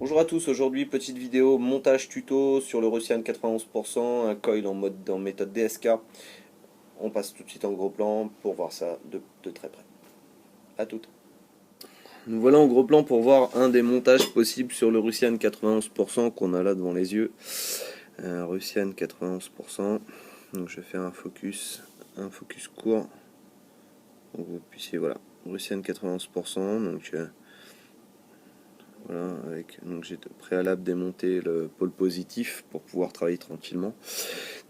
Bonjour à tous, aujourd'hui petite vidéo montage tuto sur le Russian 91%, un coil en méthode DSK. On passe tout de suite en gros plan pour voir ça de très près. A toutes. Nous voilà en gros plan pour voir un des montages possibles sur le Russian 91% qu'on a là devant les yeux. Russian 91%. Donc je fais un focus court pour que vous puissiez, voilà, Russian 91%. Voilà, donc j'ai préalable démonté le pôle positif pour pouvoir travailler tranquillement.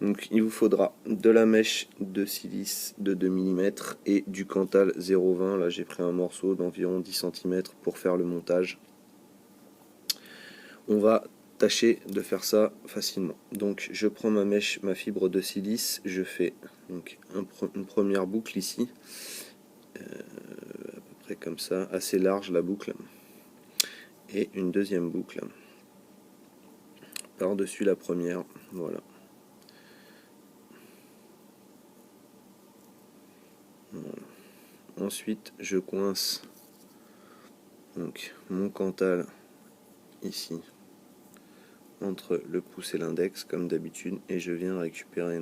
Donc il vous faudra de la mèche de silice de 2 mm et du Cantal 0,20. Là j'ai pris un morceau d'environ 10 cm pour faire le montage. On va tâcher de faire ça facilement. Donc je prends ma mèche, ma fibre de silice, je fais donc une première boucle ici, à peu près comme ça, assez large la boucle, et une deuxième boucle par-dessus la première, voilà. Ensuite, je coince donc mon Cantal ici entre le pouce et l'index comme d'habitude, et je viens récupérer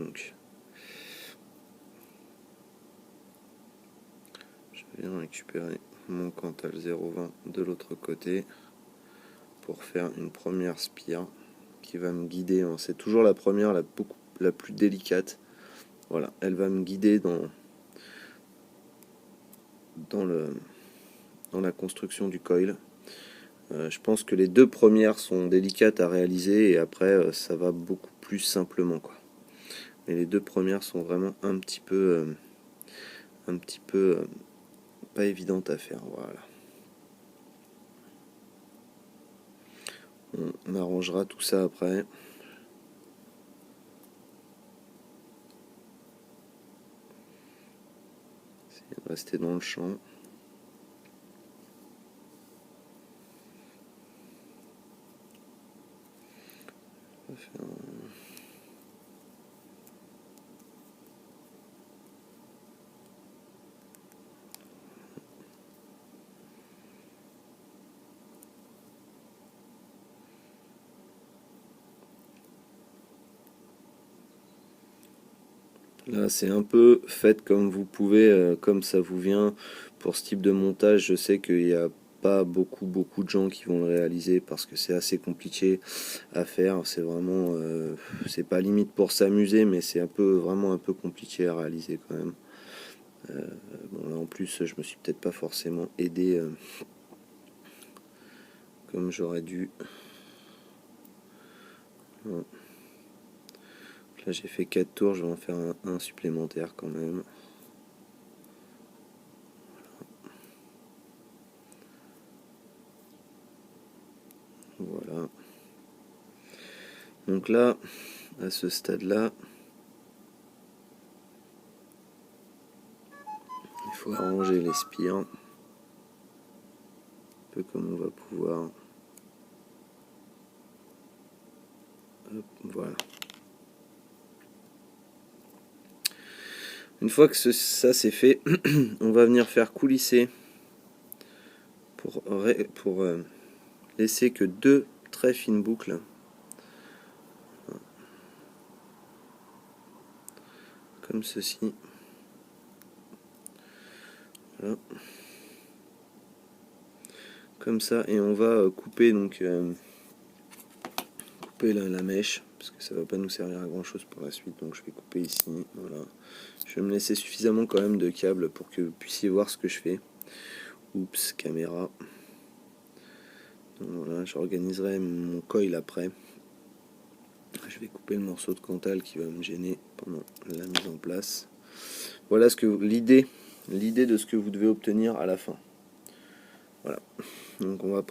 mon Cantal 0,20 de l'autre côté pour faire une première spire qui va me guider. C'est toujours la première, la plus délicate. Voilà, elle va me guider dans la construction du coil. Je pense que les deux premières sont délicates à réaliser et après ça va beaucoup plus simplement, quoi. Mais les deux premières sont vraiment un petit peu pas évidentes à faire. Voilà. On arrangera tout ça après. Essayez de rester dans le champ. On va faire Là, c'est un peu faites comme vous pouvez, comme ça vous vient. Pour ce type de montage, je sais qu'il n'y a pas beaucoup de gens qui vont le réaliser parce que c'est assez compliqué à faire. C'est vraiment, c'est pas limite pour s'amuser, mais c'est vraiment un peu compliqué à réaliser quand même. Bon, là en plus, je me suis peut-être pas forcément aidé comme j'aurais dû. Bon. Là, j'ai fait 4 tours, je vais en faire un supplémentaire quand même. Voilà. Donc là, à ce stade-là, il faut arranger les spires, un peu comme on va pouvoir. Hop, voilà. Une fois que ça c'est fait, on va venir faire coulisser pour laisser que deux très fines boucles. Comme ceci. Voilà. Comme ça, et on va couper la mèche parce que ça va pas nous servir à grand chose pour la suite, donc je vais couper ici. Voilà, je vais me laisser suffisamment quand même de câbles pour que vous puissiez voir ce que je fais. Oups, caméra. Donc voilà, j'organiserai mon coil après. Je vais couper le morceau de Cantal qui va me gêner pendant la mise en place. Voilà l'idée de ce que vous devez obtenir à la fin. Voilà, donc on va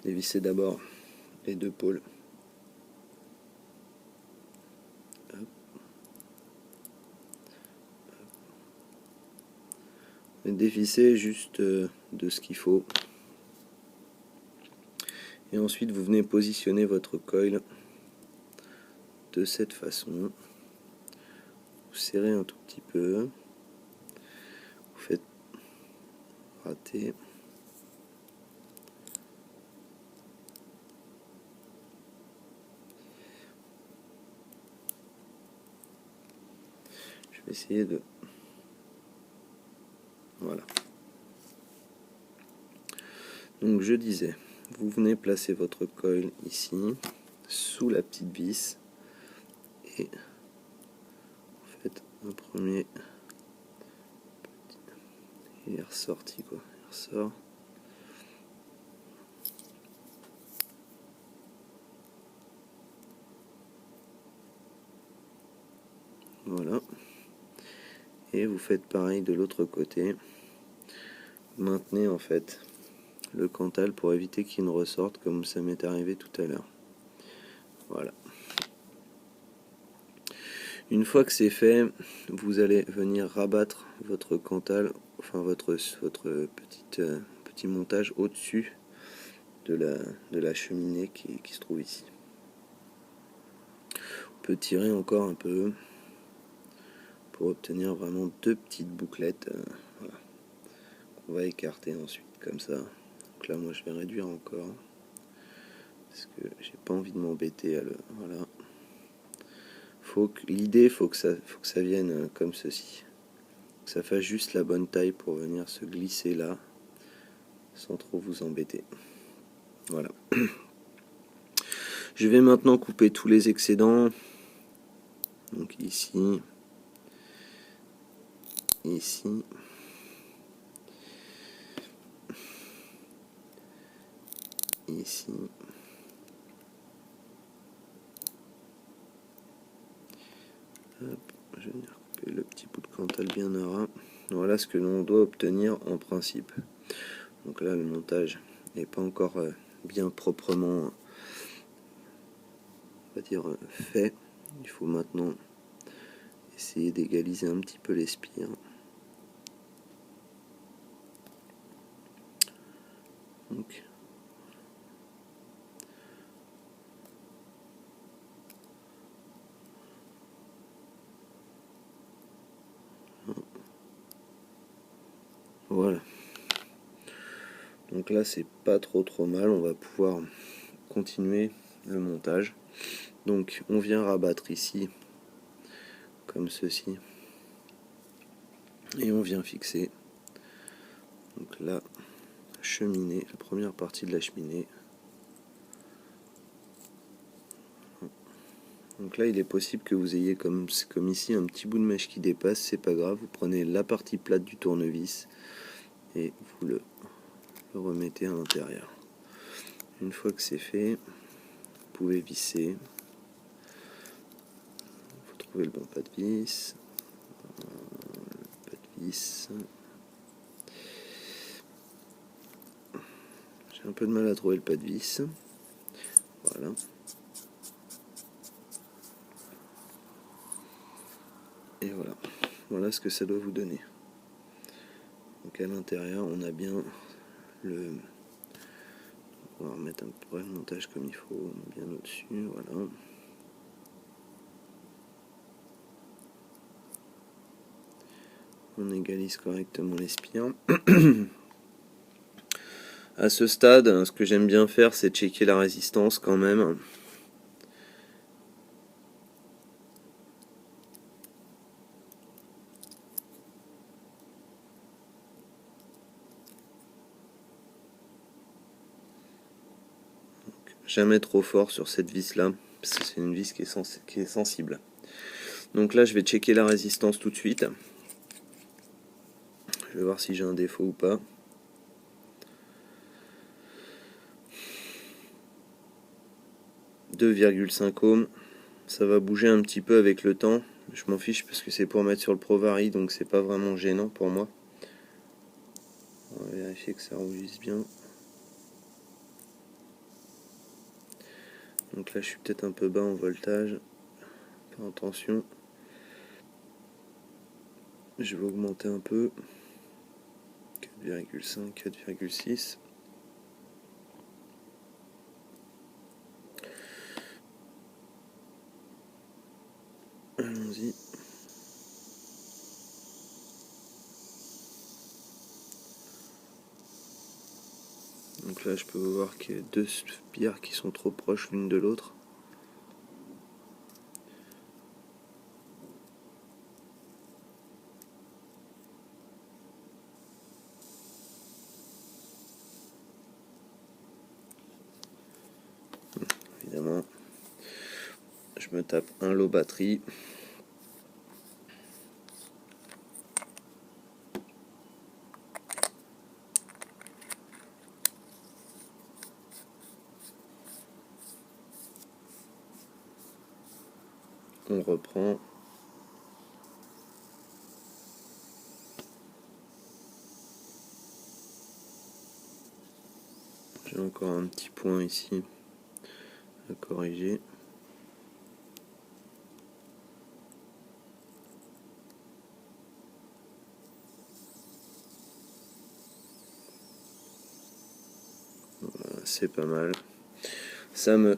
dévisser d'abord les deux pôles. Hop. Et dévisser juste de ce qu'il faut. Et ensuite vous venez positionner votre coil de cette façon. Vous serrez un tout petit peu. Vous faites rater. essayer de... Voilà. Donc je disais, vous venez placer votre coil ici, sous la petite vis, et vous faites un premier... Il est ressorti quoi, il ressort. Voilà. Et vous faites pareil de l'autre côté. Maintenez en fait le Cantal pour éviter qu'il ne ressorte comme ça m'est arrivé tout à l'heure. Voilà. Une fois que c'est fait, vous allez venir rabattre votre Cantal, enfin votre petit montage au-dessus de la cheminée qui se trouve ici. On peut tirer encore un peu pour obtenir vraiment deux petites bouclettes voilà, qu'on va écarter ensuite comme ça. Donc là moi je vais réduire encore parce que j'ai pas envie de m'embêter à le... Voilà. L'idée faut que ça vienne comme ceci. Que ça fasse juste la bonne taille pour venir se glisser là sans trop vous embêter. Voilà. Je vais maintenant couper tous les excédents. Donc ici, ici, ici. Hop, je vais venir couper le petit bout de Cantal bien à ras. Voilà ce que l'on doit obtenir en principe. Donc là, le montage n'est pas encore bien proprement, on va dire, fait. Il faut maintenant essayer d'égaliser un petit peu les spires. Donc, voilà. Donc là, c'est pas trop mal. On va pouvoir continuer le montage. Donc, on vient rabattre ici, comme ceci. Et on vient fixer. Donc là, cheminée, la première partie de la cheminée. Donc là, il est possible que vous ayez comme ici un petit bout de mèche qui dépasse, c'est pas grave, vous prenez la partie plate du tournevis et vous le remettez à l'intérieur. Une fois que c'est fait, vous pouvez visser. Il faut trouver le bon pas de vis. Pas de vis. J'ai un peu de mal à trouver le pas de vis. Voilà. Et voilà. Voilà ce que ça doit vous donner. Donc à l'intérieur, on a bien le... On va remettre un peu le montage comme il faut, bien au-dessus, voilà. On égalise correctement les spires. À ce stade, ce que j'aime bien faire, c'est checker la résistance quand même. Jamais trop fort sur cette vis là, parce que c'est une vis qui est sensible. Donc là je vais checker la résistance tout de suite. Je vais voir si j'ai un défaut ou pas. « 2,5 ohms. Ça va bouger un petit peu avec le temps. Je m'en fiche parce que c'est pour mettre sur le ProVari, donc c'est pas vraiment gênant pour moi. On va vérifier que ça rougisse bien. Donc là je suis peut-être un peu bas en voltage. Faire attention. Je vais augmenter un peu. 4,5, 4,6. Allons-y. Donc là je peux voir qu'il y a deux spires qui sont trop proches l'une de l'autre. je me tape un lot batterie. On reprend. J'ai encore un petit point ici à corriger. Voilà, c'est pas mal. Ça me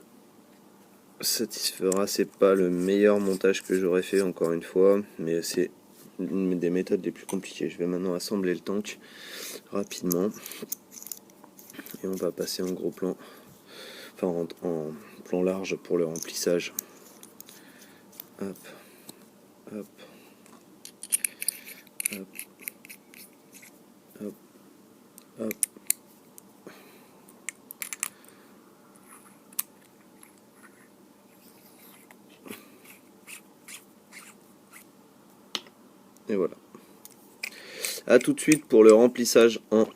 satisfera. C'est pas le meilleur montage que j'aurais fait, encore une fois, mais c'est une des méthodes les plus compliquées. Je vais maintenant assembler le tank rapidement et on va passer en gros plan, enfin en plan large pour le remplissage. Hop, hop, hop, hop, hop. Et voilà. A tout de suite pour le remplissage en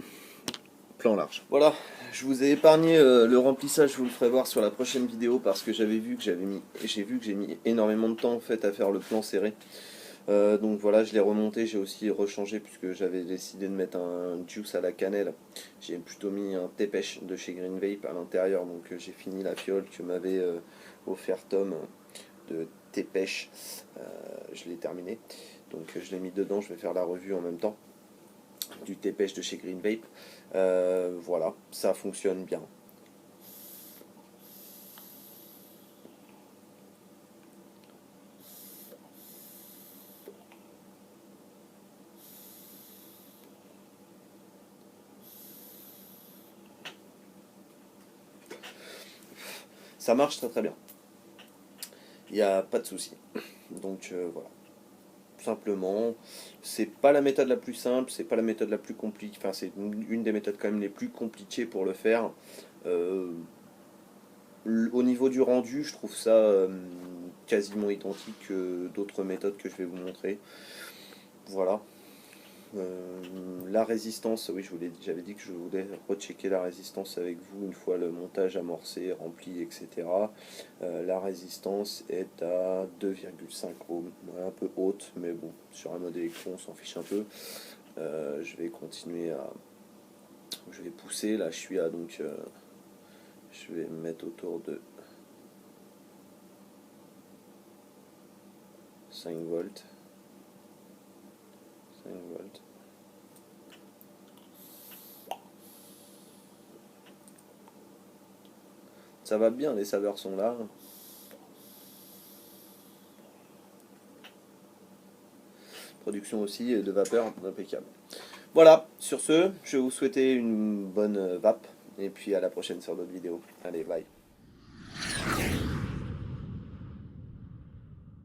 plan large. Voilà, je vous ai épargné le remplissage, je vous le ferai voir sur la prochaine vidéo parce que j'ai vu que j'ai mis énormément de temps en fait à faire le plan serré. Donc voilà, je l'ai remonté, j'ai aussi rechangé puisque j'avais décidé de mettre un juice à la cannelle. J'ai plutôt mis un thé pêche de chez Green Vape à l'intérieur, donc j'ai fini la fiole que m'avait offert Tom de thé pêche. Je l'ai terminé, donc je l'ai mis dedans, je vais faire la revue en même temps du thé pêche de chez Green Vape. Voilà, ça fonctionne bien. Ça marche très très bien. Il n'y a pas de souci. Donc voilà. Simplement, c'est pas la méthode la plus simple, c'est pas la méthode la plus compliquée. Enfin, c'est une des méthodes quand même les plus compliquées pour le faire. Au niveau du rendu, je trouve ça quasiment identique que d'autres méthodes que je vais vous montrer. Voilà. La résistance, oui, j'avais dit que je voulais rechecker la résistance avec vous une fois le montage amorcé, rempli, etc. La résistance est à 2,5 ohms, un peu haute, mais bon, sur un mode électron, on s'en fiche un peu. Je vais continuer je vais pousser, là je suis à donc, je vais me mettre autour de 5 volts. 5 volts. Ça va bien, les saveurs sont là. Production aussi de vapeur impeccable. Voilà, sur ce, je vais vous souhaiter une bonne vape et puis à la prochaine sur d'autres vidéos. Allez, bye.